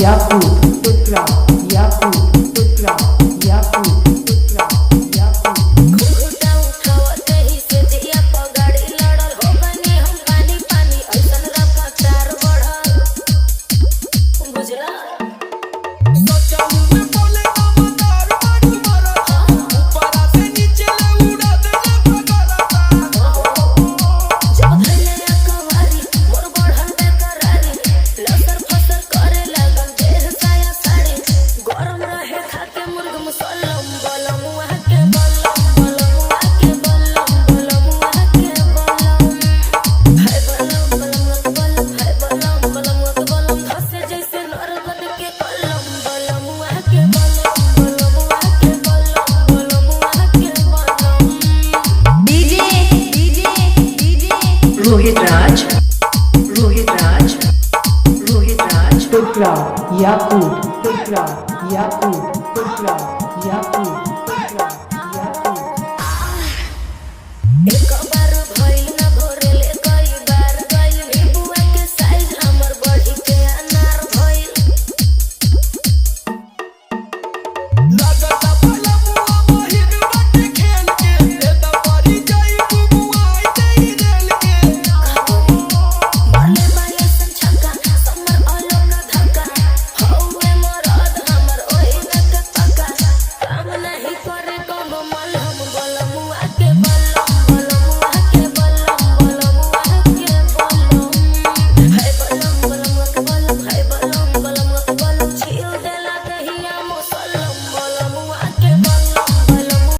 Yakub Putra Yakub Putra Yakub Putra Yakub घुघुटा उठावते ही से जिया पगाड़ी लड़ल हो गनी हम पानी पानी ऐसन रफ्तार बढ़ल बुझला सोचहु में बोले अवतार बाटू मरता ऊपरा से नीचे ले उड़ा देले भगरता जब धइले अकवारी मोर बढ़ल बेकरारी लसर फसर करे लगल देह साया साड़ी गरम रहे खाके मुर्ग मुसल्लम बलम वहाँ के बलम बलम वहाँ के बलम बलम वहाँ के बलम है बलम बलम बलम है बलम बलम बलम धसे जैसे नरगद के कलम बलम वहाँ के बलम बलम वहाँ के बलम बलम वहाँ के बलम DJ Rohit Raj Putra Yakub Putra Yakub